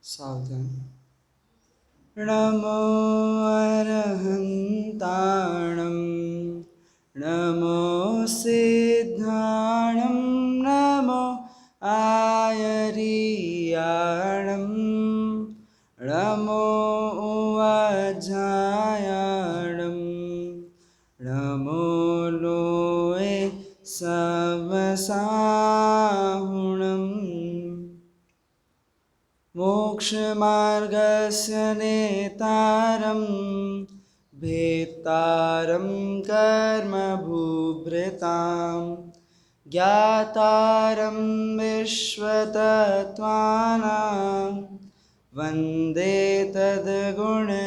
सावधान। नमो अरहन्ताणं नमो सिद्धाणं नमो आयर्याणं नमो उवज्जायाणं नमो लोये सवसाहुणम्। मोक्षमार्गस्य नेतारं भेत्तारं कर्मभूभृतां ज्ञातारं विश्वतत्त्वानां वन्दे तद्गुणलब्धये।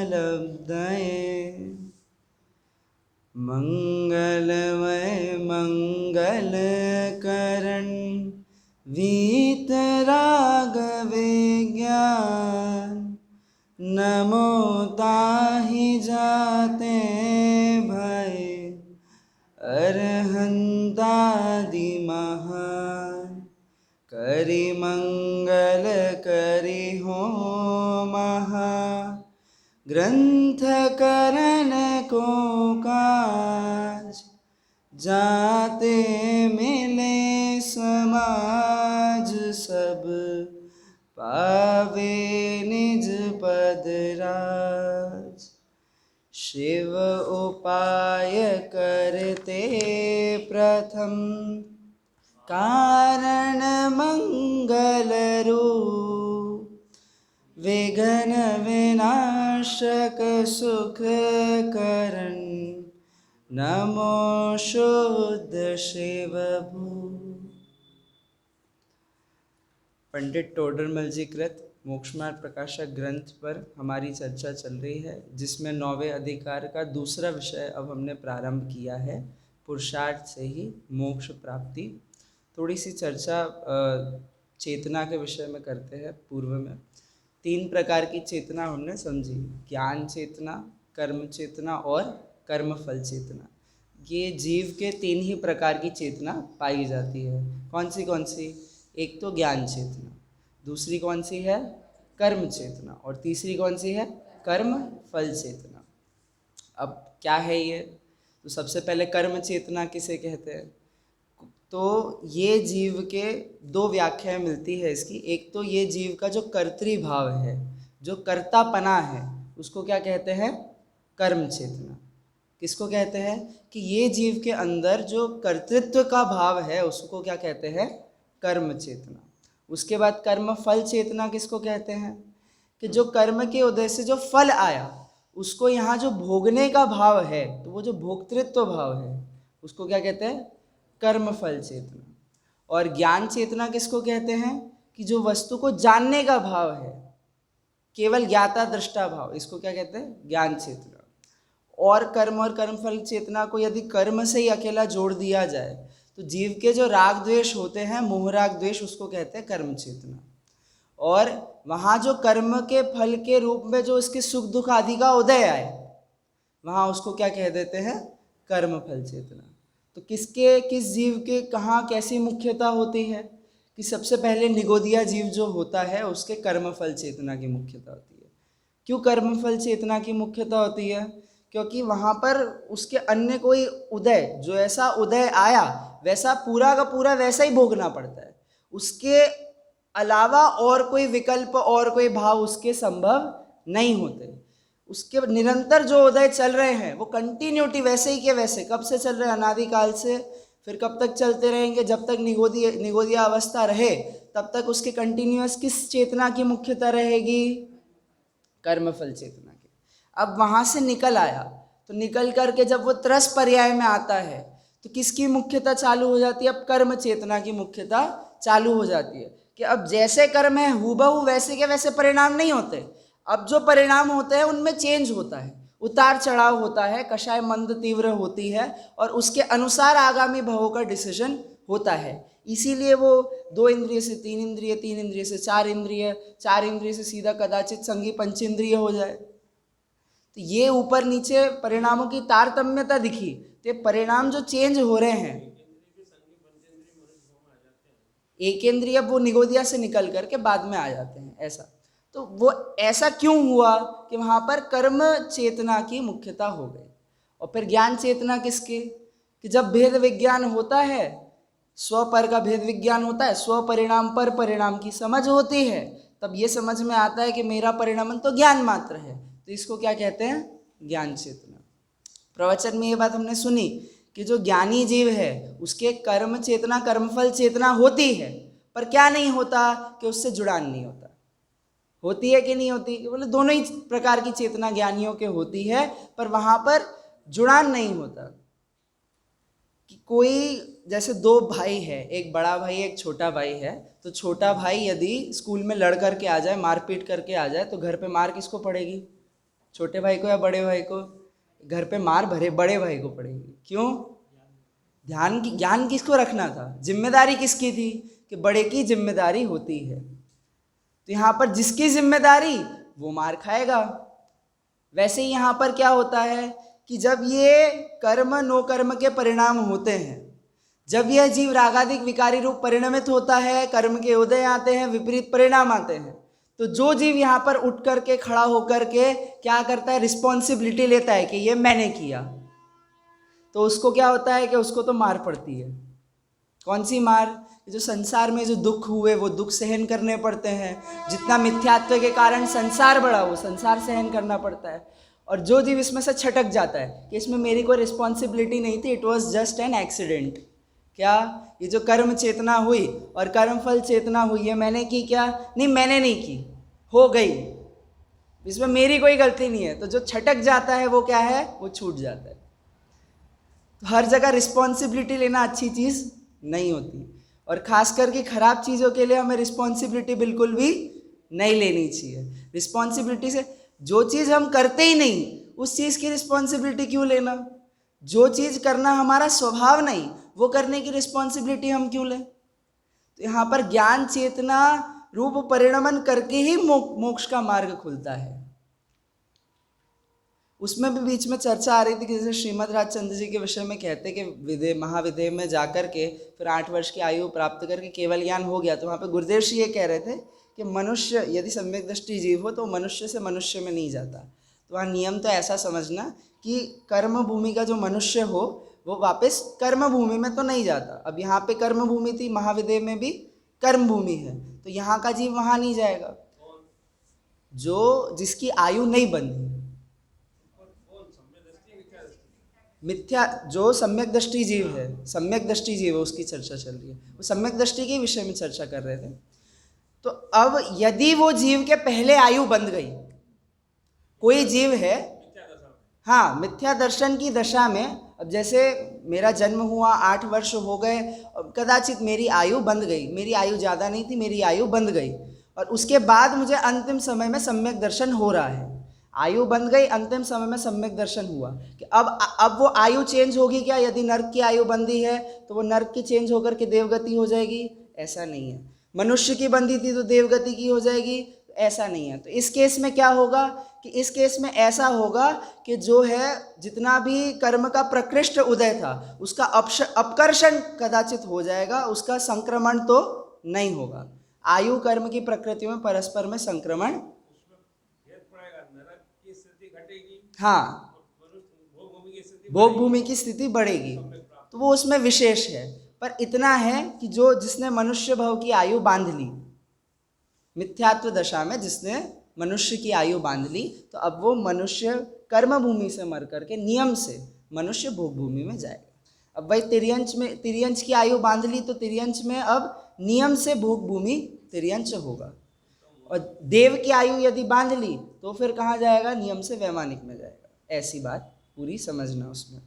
मंगलमय मंगलकरण वीतरागविज्ञान नमो ताहि जाते भय अरहन्तादि महान। करि मंगल करि हो महा ग्रंथ करण को काज जाते मिले समाज सब पावे निज पद राज। शिव उपाय करते प्रथम कारण मंगल रूप विघ्न विनाशक सुख करण नमो शुद्ध शिव भू। पंडित टोडरमल जी कृत मोक्षमार्ग प्रकाशक ग्रंथ पर हमारी चर्चा चल रही है, जिसमें 9वें अधिकार का दूसरा विषय अब हमने प्रारंभ किया है, पुरुषार्थ से ही मोक्ष प्राप्ति। थोड़ी सी चर्चा चेतना के विषय में करते हैं। पूर्व में 3 प्रकार की चेतना हमने समझी, ज्ञान चेतना, कर्म चेतना और कर्मफल चेतना। ये जीव के 3 ही प्रकार की चेतना पाई जाती है। कौन सी? एक तो ज्ञान चेतना, दूसरी कौन सी है? कर्म चेतना, और तीसरी कौन सी है? कर्म फल चेतना। अब क्या है ये? तो सबसे पहले कर्म चेतना किसे कहते हैं? तो ये जीव के 2 व्याख्याएं मिलती है इसकी। एक तो ये जीव का जो कर्तृभाव है, जो कर्तापना है, उसको क्या कहते हैं? कर्म चेतना। किसको कहते हैं? कि ये जीव के अंदर जो कर्तृत्व का भाव है उसको क्या कहते हैं? कर्म चेतना। उसके बाद कर्म फल चेतना किसको कहते हैं? कि जो कर्म के उदय से जो फल आया उसको यहाँ जो भोगने का भाव है, तो वो जो भोक्तृत्व भाव है उसको क्या कहते हैं? कर्म फल चेतना। और ज्ञान चेतना किसको कहते हैं? कि जो वस्तु को जानने का भाव है, केवल ज्ञाता दृष्टा भाव, इसको क्या कहते हैं? ज्ञान चेतना। और कर्मफल चेतना को यदि कर्म से ही अकेला जोड़ दिया जाए तो जीव के जो राग द्वेष होते हैं, मोह राग द्वेष, उसको कहते हैं कर्म चेतना। और वहाँ जो कर्म के फल के रूप में जो इसके सुख दुख आदि का उदय आए, वहाँ उसको क्या कह देते हैं? कर्म फल चेतना। तो किस जीव के कहाँ कैसी मुख्यता होती है? कि सबसे पहले निगोदिया जीव जो होता है उसके कर्म फल चेतना की मुख्यता होती है। क्यों कर्म फल चेतना की मुख्यता होती है? क्योंकि वहाँ पर उसके अन्य कोई उदय, जो ऐसा उदय आया वैसा पूरा का पूरा वैसा ही भोगना पड़ता है। उसके अलावा और कोई विकल्प और कोई भाव उसके संभव नहीं होते। उसके निरंतर जो उदय चल रहे हैं वो कंटिन्यूटी वैसे ही के वैसे कब से चल रहे हैं? अनादिकाल से। फिर कब तक चलते रहेंगे? जब तक निगोदिया अवस्था रहे तब तक उसके कंटिन्यूअस किस चेतना की मुख्यता रहेगी? कर्मफल चेतना की। अब वहाँ से निकल आया तो निकल करके जब वो त्रस पर्याय में आता है तो किसकी मुख्यता चालू हो जाती है? अब कर्म चेतना की मुख्यता चालू हो जाती है कि अब जैसे कर्म है हूबहू वैसे के वैसे परिणाम नहीं होते। अब जो परिणाम होते हैं उनमें चेंज होता है, उतार चढ़ाव होता है, कषाय मंद तीव्र होती है और उसके अनुसार आगामी भवों का डिसीजन होता है। इसीलिए वो 2 इंद्रिय से 3 इंद्रिय, 3 इंद्रिय से 4 इंद्रिय, 4 इंद्रिय से सीधा कदाचित संगी पंचेंद्रिय हो जाए। तो ये ऊपर नीचे परिणामों की तारतम्यता दिखी, तो परिणाम जो चेंज हो रहे हैं, एकेंद्रिय वो निगोदिया से निकल करके बाद में आ जाते हैं, ऐसा। तो वो ऐसा क्यों हुआ कि वहाँ पर कर्म चेतना की मुख्यता हो गई, और फिर ज्ञान चेतना किसकी, कि जब भेद विज्ञान होता है, स्वपर का भेद विज्ञान होता है, स्व परिणाम पर परिणाम की समझ होती है, तब ये समझ में आता है कि मेरा परिणामन तो ज्ञान मात्र है, तो इसको क्या कहते हैं, ज्ञान चेतना। प्रवचन में ये बात हमने सुनी कि जो ज्ञानी जीव है उसके कर्म चेतना कर्मफल चेतना होती है, पर क्या नहीं होता कि उससे जुड़ान नहीं होता। होती है कि नहीं होती, बोले दोनों ही प्रकार की चेतना ज्ञानियों के होती है, पर वहाँ पर जुड़ान नहीं होता। कि कोई जैसे दो भाई है, एक बड़ा भाई एक छोटा भाई है, तो छोटा भाई यदि स्कूल में लड़ करके आ जाए, मारपीट करके आ जाए, तो घर पे मार किसको पड़ेगी, छोटे भाई को या बड़े भाई को, घर पे मार भरे बड़े भाई को पड़ेगी। क्यों, ज्ञान किसको रखना था, जिम्मेदारी किसकी थी, कि बड़े की जिम्मेदारी होती है, तो यहाँ पर जिसकी जिम्मेदारी वो मार खाएगा। वैसे ही यहाँ पर क्या होता है कि जब ये कर्म नो कर्म के परिणाम होते हैं, जब यह जीव रागादिक विकारी रूप परिणमित होता है, कर्म के उदय आते हैं, विपरीत परिणाम आते हैं, तो जो जीव यहाँ पर उठ करके खड़ा होकर के क्या करता है, रिस्पॉन्सिबिलिटी लेता है कि ये मैंने किया, तो उसको क्या होता है कि उसको तो मार पड़ती है। कौन सी मार, जो संसार में जो दुख हुए वो दुख सहन करने पड़ते हैं, जितना मिथ्यात्व के कारण संसार बढ़ा वो संसार सहन करना पड़ता है। और जो जीव इसमें से छटक जाता है कि इसमें मेरी कोई रिस्पॉन्सिबिलिटी नहीं थी, it was just an accident, क्या ये जो कर्म चेतना हुई और कर्म फल चेतना हुई है मैंने की, क्या नहीं मैंने नहीं की, हो गई, इसमें मेरी कोई गलती नहीं है, तो जो छटक जाता है वो क्या है, वो छूट जाता है। तो हर जगह रिस्पॉन्सिबिलिटी लेना अच्छी चीज़ नहीं होती, और ख़ास करके ख़राब चीज़ों के लिए हमें रिस्पॉन्सिबिलिटी बिल्कुल भी नहीं लेनी चाहिए। रिस्पॉन्सिबिलिटी से जो चीज़ हम करते ही नहीं उस चीज़ की रिस्पॉन्सिबिलिटी क्यों लेना, जो चीज़ करना हमारा स्वभाव नहीं वो करने की रिस्पॉन्सिबिलिटी हम क्यों लें। तो यहाँ पर ज्ञान चेतना रूप परिणमन करके ही मोक्ष का मार्ग खुलता है। उसमें भी बीच में चर्चा आ रही थी कि जैसे श्रीमद् राजचंद्र जी के विषय में कहते कि विदेह महाविदेह में जाकर के फिर 8 वर्ष की आयु प्राप्त करके केवल ज्ञान हो गया, तो वहाँ पे गुरुदेव श्री ये कह रहे थे कि मनुष्य यदि सम्यक दृष्टि जीव हो तो मनुष्य से मनुष्य में नहीं जाता। तो वहाँ नियम तो ऐसा समझना कि कर्म भूमि का जो मनुष्य हो वो वापस कर्म भूमि में तो नहीं जाता। अब यहाँ पे कर्म भूमि थी, महाविदेह में भी कर्म भूमि है, तो यहाँ का जीव वहाँ नहीं जाएगा, जो जिसकी आयु नहीं बंधी। मिथ्या जो सम्यक दृष्टि जीव है, सम्यक दृष्टि जीव है, उसकी चर्चा चल रही है, वो सम्यक दृष्टि के विषय में चर्चा कर रहे थे। तो अब यदि वो जीव के पहले आयु बंध गई, कोई जीव है, हाँ मिथ्या दर्शन की दशा में, अब जैसे मेरा जन्म हुआ 8 वर्ष हो गए, कदाचित मेरी आयु बंध गई, मेरी आयु ज़्यादा नहीं थी, मेरी आयु बंध गई, और उसके बाद मुझे अंतिम समय में सम्यक दर्शन हो रहा है, आयु बंध गई, अंतिम समय में सम्यक दर्शन हुआ कि अब वो आयु चेंज होगी क्या, यदि नर्क की आयु बंधी है तो वो नर्क की चेंज होकर के देवगति हो जाएगी, ऐसा नहीं है। मनुष्य की बंधी थी तो देवगति की हो जाएगी, ऐसा नहीं है। तो इस केस में क्या होगा कि इस केस में ऐसा होगा कि जो है जितना भी कर्म का प्रकृष्ट उदय था उसका अपकर्षण कदाचित हो जाएगा, उसका संक्रमण तो नहीं होगा। आयु कर्म की प्रकृति में परस्पर में संक्रमण, हाँ भोग भूमि की स्थिति बढ़ेगी, तो वो उसमें विशेष है। पर इतना है कि जो जिसने मनुष्य भव की आयु बांध ली, मिथ्यात्व दशा में जिसने मनुष्य की आयु बांध ली, तो अब वो मनुष्य कर्म भूमि से मर करके नियम से मनुष्य भोग भूमि में जाएगा। अब भाई तिर्यंच की आयु बांध ली तो तिर्यंच में अब नियम से भोग भूमि तिर्यंच होगा, और देव की आयु यदि बांध ली तो फिर कहाँ जाएगा, नियम से वैमानिक में जाएगा। ऐसी बात पूरी समझना उसमें।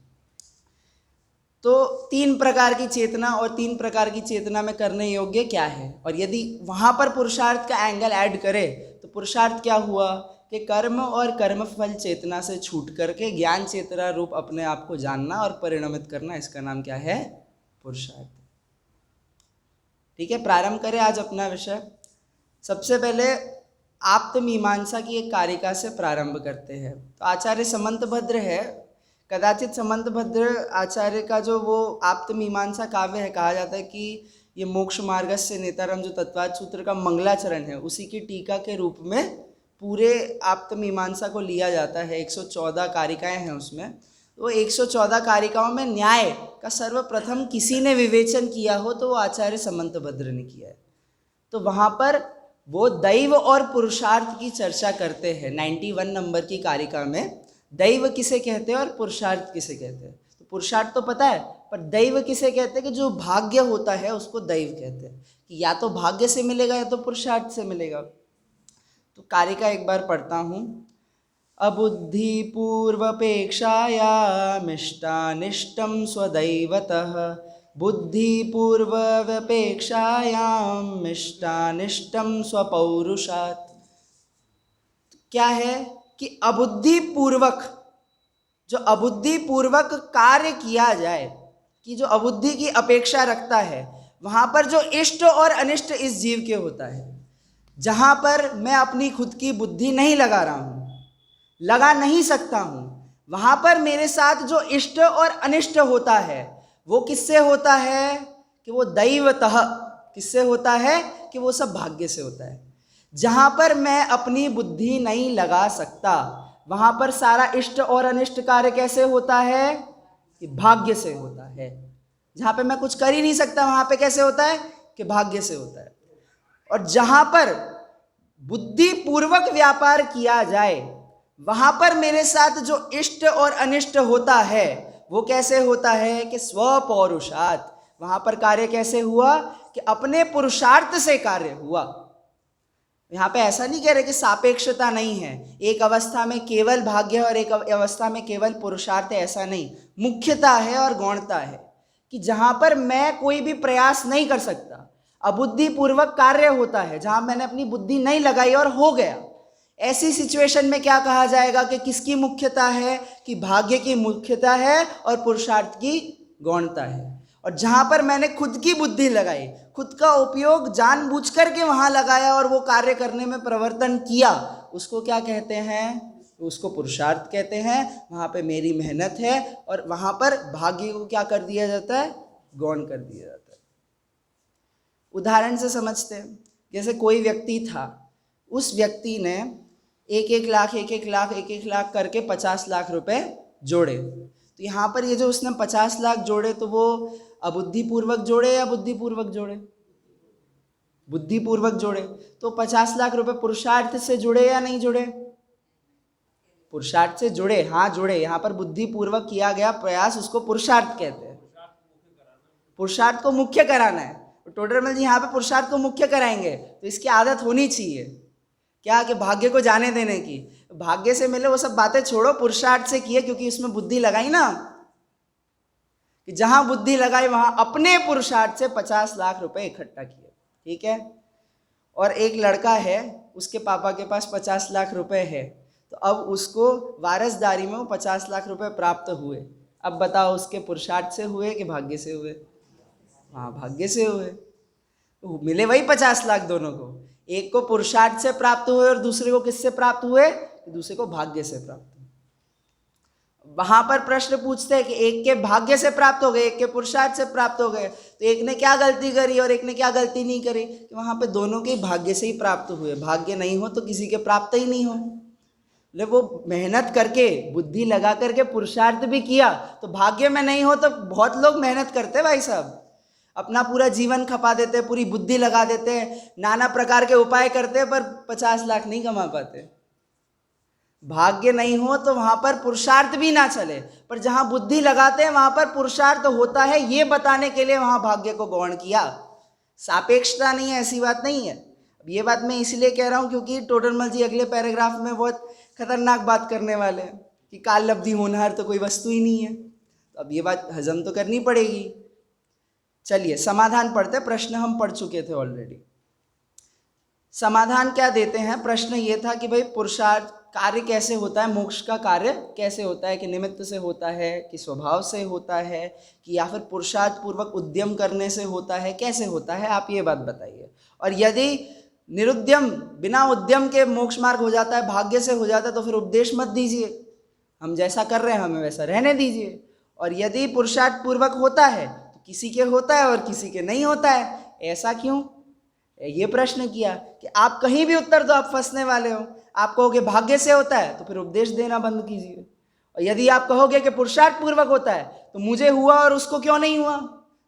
तो 3 प्रकार की चेतना और 3 प्रकार की चेतना में करने योग्य क्या है, और यदि वहाँ पर पुरुषार्थ का एंगल ऐड करें तो पुरुषार्थ क्या हुआ कि कर्म और कर्मफल चेतना से छूट करके ज्ञान चेतना रूप अपने आप को जानना और परिणमित करना, इसका नाम क्या है, पुरुषार्थ। ठीक है, प्रारंभ करें आज अपना विषय। सबसे पहले आप्तमीमांसा की एक कारिका से प्रारंभ करते हैं। तो आचार्य समंतभद्र है, कदाचित समंतभद्र आचार्य का जो वो आप्तमीमांसा काव्य है, कहा जाता है कि ये मोक्ष मार्गस्य नेतारम जो तत्वाद सूत्र का मंगलाचरण है उसी की टीका के रूप में पूरे आप्तमीमांसा को लिया जाता है। 114 कारिकाएं हैं उसमें। तो 114 कारिकाओं में न्याय का सर्वप्रथम किसी ने विवेचन किया हो तो वो आचार्य समंतभद्र ने किया है। तो वहाँ पर वो दैव और पुरुषार्थ की चर्चा करते हैं। 91 नंबर की कारिका में दैव किसे कहते हैं और पुरुषार्थ किसे कहते हैं। तो पुरुषार्थ तो पता है, पर दैव किसे कहते हैं कि जो भाग्य होता है उसको दैव कहते हैं, कि या तो भाग्य से मिलेगा या तो पुरुषार्थ से मिलेगा। तो कारिका एक बार पढ़ता हूँ। अबुद्धि पूर्वपेक्षायामिष्टानिष्टं स्वदैवतः बुद्धि पूर्वपेक्षायामिष्टानिष्टं स्वपौरुषात्। क्या है कि अबुद्धि पूर्वक, जो अबुद्धि पूर्वक कार्य किया जाए, कि जो अबुद्धि की अपेक्षा रखता है, वहाँ पर जो इष्ट और अनिष्ट इस जीव के होता है। जहाँ पर मैं अपनी खुद की बुद्धि नहीं लगा रहा हूँ, लगा नहीं सकता हूँ, वहाँ पर मेरे साथ जो इष्ट और अनिष्ट होता है वो किससे होता है कि वो दैवतः। किससे होता है कि वो सब भाग्य से होता है। जहाँ पर मैं अपनी बुद्धि नहीं लगा सकता वहाँ पर सारा इष्ट और अनिष्ट कार्य कैसे होता है कि भाग्य से होता है। जहाँ पे मैं कुछ कर ही नहीं सकता वहाँ पे कैसे होता है कि भाग्य से होता है। और जहाँ पर बुद्धि पूर्वक व्यापार किया जाए वहाँ पर मेरे साथ जो इष्ट और अनिष्ट होता है वो कैसे होता है कि स्वपौरुषात्। वहाँ पर कार्य कैसे हुआ कि अपने पुरुषार्थ से कार्य हुआ। यहाँ पे ऐसा नहीं कह रहे कि सापेक्षता नहीं है, एक अवस्था में केवल भाग्य और एक अवस्था में केवल पुरुषार्थ है, ऐसा नहीं। मुख्यता है और गौणता है कि जहाँ पर मैं कोई भी प्रयास नहीं कर सकता, अबुद्धि पूर्वक कार्य होता है, जहाँ मैंने अपनी बुद्धि नहीं लगाई और हो गया, ऐसी सिचुएशन में क्या कहा जाएगा कि किसकी मुख्यता है कि भाग्य की मुख्यता है और पुरुषार्थ की गौणता है। और जहाँ पर मैंने खुद की बुद्धि लगाई, खुद का उपयोग जानबूझ करके वहाँ लगाया और वो कार्य करने में प्रवर्तन किया, उसको क्या कहते हैं, उसको पुरुषार्थ कहते हैं। वहाँ पे मेरी मेहनत है और वहाँ पर भाग्य को क्या कर दिया जाता है, गौण कर दिया जाता है। उदाहरण से समझते हैं। जैसे कोई व्यक्ति था, उस व्यक्ति ने एक एक लाख करके 50 लाख रुपए जोड़े। तो यहाँ पर ये जो उसने 50 लाख जोड़े तो वो अबुद्धिपूर्वक जोड़े या बुद्धिपूर्वक जोड़े, बुद्धिपूर्वक जोड़े। तो 50 लाख रुपए पुरुषार्थ से जुड़े या नहीं जुड़े, पुरुषार्थ से जुड़े, हाँ जुड़े। यहाँ पर बुद्धिपूर्वक किया गया प्रयास उसको पुरुषार्थ कहते हैं। पुरुषार्थ को मुख्य कराना है। टोडरमल जी यहाँ पे पुरुषार्थ को मुख्य कराएंगे तो इसकी आदत होनी चाहिए क्या कि भाग्य को जाने देने की। भाग्य से मिले वो सब बातें छोड़ो, पुरुषार्थ से किए, क्योंकि उसमें बुद्धि लगाई ना, कि जहां बुद्धि लगाई वहां अपने पुरुषार्थ से 50 लाख रुपए इकट्ठा किए। ठीक है। और एक लड़का है, उसके पापा के पास 50 लाख रुपए है, तो अब उसको वारसदारी में वो 50 लाख रुपए प्राप्त हुए। अब बताओ उसके पुरुषार्थ से हुए कि भाग्य से हुए? हाँ, भाग्य से हुए। तो मिले वही 50 लाख दोनों को, एक को पुरुषार्थ से प्राप्त हुए और दूसरे को किससे प्राप्त हुए, दूसरे को भाग्य से प्राप्त हुए। वहां पर प्रश्न पूछते हैं कि एक के भाग्य से प्राप्त हो गए, एक के पुरुषार्थ से प्राप्त हो गए, तो एक ने क्या गलती करी और एक ने क्या गलती नहीं करी, कि वहां पे दोनों के भाग्य से ही प्राप्त हुए। भाग्य नहीं हो तो किसी के प्राप्त ही नहीं हो। वो मेहनत करके, बुद्धि लगा करके पुरुषार्थ भी किया, तो भाग्य में नहीं हो तो बहुत लोग मेहनत करते भाई साहब, अपना पूरा जीवन खपा देते हैं, पूरी बुद्धि लगा देते हैं, नाना प्रकार के उपाय करते हैं, पर 50 लाख नहीं कमा पाते। भाग्य नहीं हो तो वहां पर पुरुषार्थ भी ना चले, पर जहां बुद्धि लगाते हैं वहां पर पुरुषार्थ होता है, ये बताने के लिए वहां भाग्य को गौण किया। सापेक्षता नहीं है, ऐसी बात नहीं है। अब ये बात मैं इसलिए कह रहा हूं क्योंकि टोडरमल जी अगले पैराग्राफ में बहुत खतरनाक बात करने वाले हैं कि काल लब्धि होनहार तो कोई वस्तु ही नहीं है। तो अब ये बात हजम तो करनी पड़ेगी। चलिए समाधान पढ़ते। प्रश्न हम पढ़ चुके थे ऑलरेडी। समाधान क्या देते हैं? प्रश्न ये था कि भाई पुरुषार्थ कार्य कैसे होता है, मोक्ष का कार्य कैसे होता है, कि निमित्त से होता है, कि स्वभाव से होता है, कि या फिर पुरुषार्थ पूर्वक उद्यम करने से होता है, कैसे होता है, आप ये बात बताइए। और यदि निरुद्यम, बिना उद्यम के मोक्ष मार्ग हो जाता है, भाग्य से हो जाता है, तो फिर उपदेश मत दीजिए, हम जैसा कर रहे हैं हमें वैसा रहने दीजिए। और यदि पुरुषार्थ पूर्वक होता है तो किसी के होता है और किसी के नहीं होता है, ऐसा क्यों? ये प्रश्न किया कि आप कहीं भी उत्तर दो, आप फंसने वाले हो। आप कहोगे भाग्य से होता है तो फिर उपदेश देना बंद कीजिए, और यदि आप कहोगे कि पुरुषार्थ पूर्वक होता है तो मुझे हुआ और उसको क्यों नहीं हुआ?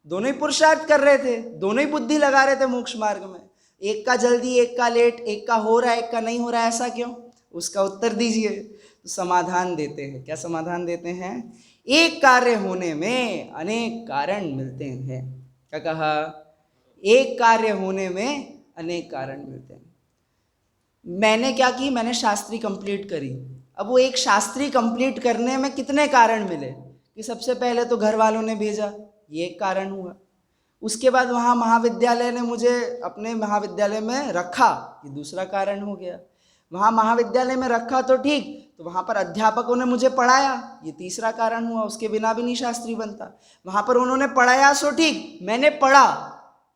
दोनों ही पुरुषार्थ कर रहे थे, दोनों ही बुद्धि लगा रहे थे मोक्ष मार्ग में, एक का जल्दी एक का लेट, एक का हो रहा है एक का नहीं हो रहा है, ऐसा क्यों? उसका उत्तर दीजिए। तो समाधान देते हैं। क्या समाधान देते हैं? एक कार्य होने में अनेक कारण मिलते हैं। क्या कहा? एक कार्य होने में अनेक कारण मिलते हैं। मैंने क्या की? मैंने शास्त्री कंप्लीट करी। अब वो एक शास्त्री कंप्लीट करने में कितने कारण मिले कि सबसे पहले तो घर वालों ने भेजा, ये एक कारण हुआ। उसके बाद वहाँ महाविद्यालय ने मुझे अपने महाविद्यालय में रखा, ये दूसरा कारण हो गया। वहाँ महाविद्यालय में रखा तो ठीक, तो वहाँ पर अध्यापकों ने मुझे पढ़ाया, ये तीसरा कारण हुआ, उसके बिना भी नहीं शास्त्री बनता। वहाँ पर उन्होंने पढ़ाया सो ठीक, मैंने पढ़ा,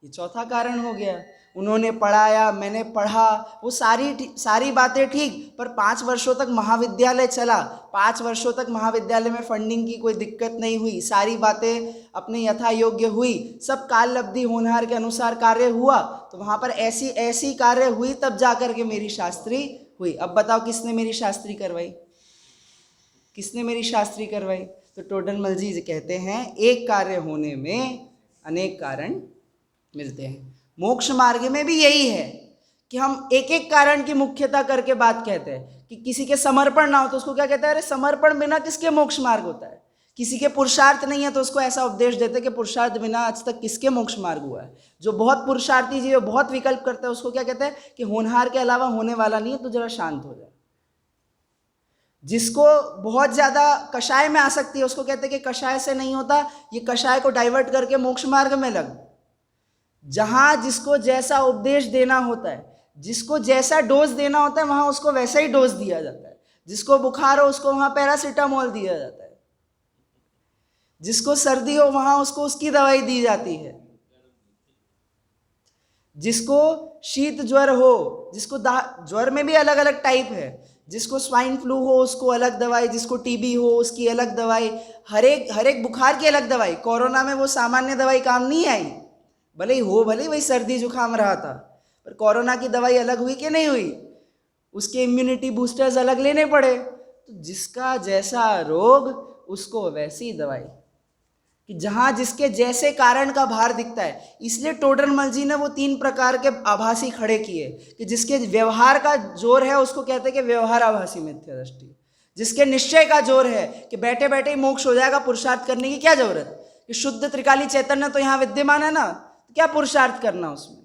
ये चौथा कारण हो गया। उन्होंने पढ़ाया, मैंने पढ़ा, वो सारी बातें ठीक, पर 5 वर्षों तक महाविद्यालय चला, 5 वर्षों तक महाविद्यालय में फंडिंग की कोई दिक्कत नहीं हुई, सारी बातें अपने यथा योग्य हुई, सब काल लब्धि होनहार के अनुसार कार्य हुआ, तो वहाँ पर ऐसी ऐसी कार्य हुई, तब जाकर के मेरी शास्त्री हुई। अब बताओ किसने मेरी शास्त्री करवाई? किसने मेरी शास्त्री करवाई? तो टोडरमल जी कहते हैं एक कार्य होने में अनेक कारण मिलते हैं। मोक्ष मार्ग में भी यही है कि हम एक एक कारण की मुख्यता करके बात कहते हैं कि किसी के समर्पण ना हो तो उसको क्या कहते हैं? अरे समर्पण बिना किसके मोक्ष मार्ग होता है? किसी के पुरुषार्थ नहीं है तो उसको ऐसा उपदेश देते कि पुरुषार्थ बिना आज तक किसके मोक्ष मार्ग हुआ है? जो बहुत पुरुषार्थी जी, बहुत विकल्प करता है, उसको क्या कहते हैं कि होनहार के अलावा होने वाला नहीं है, तो जरा शांत हो जाए। जिसको बहुत ज्यादा कषाय में आसक्ति है उसको कहते हैं कि कषाय से नहीं होता, ये कषाय को डाइवर्ट करके मोक्ष मार्ग में लग। जहां जिसको जैसा उपदेश देना होता है, जिसको जैसा डोज देना होता है, वहां उसको वैसा ही डोज दिया जाता है। जिसको बुखार हो उसको वहां पैरासीटामोल दिया जाता है, जिसको सर्दी हो वहां उसको उसकी दवाई दी जाती है, जिसको शीत ज्वर हो, जिसको ज्वर में भी अलग अलग टाइप है, जिसको स्वाइन फ्लू हो उसको अलग दवाई, जिसको टीबी हो उसकी अलग दवाई, हर एक बुखार की अलग दवाई। कोरोना में वो सामान्य दवाई काम नहीं आई, भले ही हो, भले ही वही सर्दी जुकाम रहा था, पर कोरोना की दवाई अलग हुई कि नहीं हुई? उसके इम्यूनिटी बूस्टर्स अलग लेने पड़े। तो जिसका जैसा रोग उसको वैसी दवाई, कि जहां जिसके जैसे कारण का भार दिखता है। इसलिए टोडरमल जी ने वो 3 प्रकार के आभासी खड़े किए कि जिसके व्यवहार का जोर है उसको कहते हैं कि व्यवहार आभासी मिथ्या दृष्टि, जिसके निश्चय का जोर है कि बैठे बैठे ही मोक्ष हो जाएगा, पुरुषार्थ करने की क्या जरूरत, कि शुद्ध त्रिकाली चैतन्य तो यहाँ विद्यमान है ना, तो क्या पुरुषार्थ करना उसमें,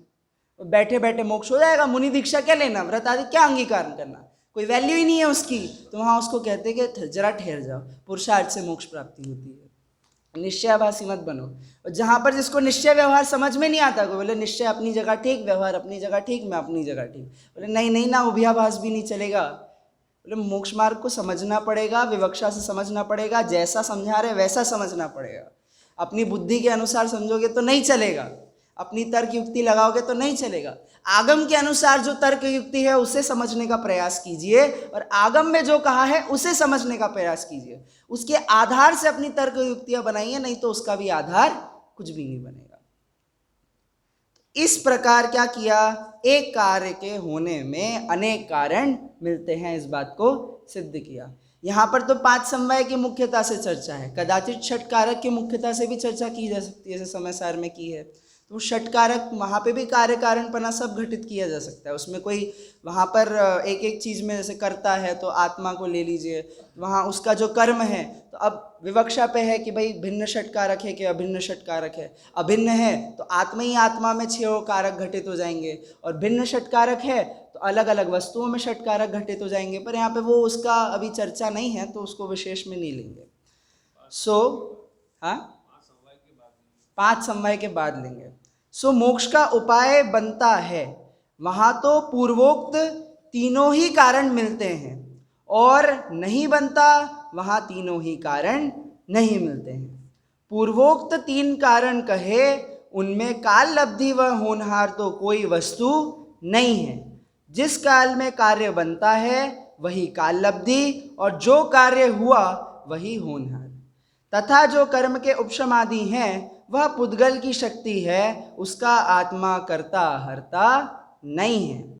तो बैठे बैठे मोक्ष हो जाएगा, मुनि दीक्षा क्या लेना, व्रत आदि क्या अंगीकार करना, कोई वैल्यू ही नहीं है उसकी। तो वहाँ उसको कहते हैं कि जरा ठहर जाओ, पुरुषार्थ से मोक्ष प्राप्ति होती है, निश्चयाभासी मत बनो। और जहाँ पर जिसको निश्चय व्यवहार समझ में नहीं आता, कोई बोले निश्चय अपनी जगह ठीक, व्यवहार अपनी जगह ठीक, मैं अपनी जगह ठीक, बोले नहीं नहीं ना, उभयाभास भी नहीं चलेगा। बोले मोक्ष मार्ग को समझना पड़ेगा, विवक्षा से समझना पड़ेगा, जैसा समझा रहे वैसा समझना पड़ेगा। अपनी बुद्धि के अनुसार समझोगे तो नहीं चलेगा, अपनी तर्क युक्ति लगाओगे तो नहीं चलेगा। आगम के अनुसार जो तर्क युक्ति है उसे समझने का प्रयास कीजिए, और आगम में जो कहा है उसे समझने का प्रयास कीजिए, उसके आधार से अपनी तर्क युक्तियां बनाइए, नहीं तो उसका भी आधार कुछ भी नहीं बनेगा। इस प्रकार क्या किया, एक कार्य के होने में अनेक कारण मिलते हैं, इस बात को सिद्ध किया। यहाँ पर तो 5 समवाय की मुख्यता से चर्चा है, कदाचित छठ कारक की मुख्यता से भी चर्चा की जा सकती है, जैसे समय सार में की है। तो षट कारक वहाँ पे भी कार्य कारणपना सब घटित किया जा सकता है, उसमें कोई वहाँ पर एक एक चीज़ में जैसे करता है तो आत्मा को ले लीजिए, वहाँ उसका जो कर्म है, तो अब विवक्षा पे है कि भाई भिन्न षट कारक है कि अभिन्न षट कारक है। अभिन्न है तो आत्मा ही आत्मा में 6 कारक घटित हो जाएंगे, और भिन्न षट कारक है तो अलग अलग वस्तुओं में षट कारक घटित हो जाएंगे, पर यहाँ पे वो उसका अभी चर्चा नहीं है तो उसको विशेष में नहीं लेंगे। हाँ 5 समवाय के बाद लेंगे। मोक्ष का उपाय बनता है, वहाँ तो पूर्वोक्त तीनों ही कारण मिलते हैं, और नहीं बनता वहाँ तीनों ही कारण नहीं मिलते हैं। पूर्वोक्त 3 कारण कहे, उनमें काल लब्धि व होनहार तो कोई वस्तु नहीं है। जिस काल में कार्य बनता है वही काल लब्धि, और जो कार्य हुआ वही होनहार, तथा जो कर्म के उपशम आदि हैं वह पुद्गल की शक्ति है, उसका आत्मा कर्ता हर्ता नहीं है।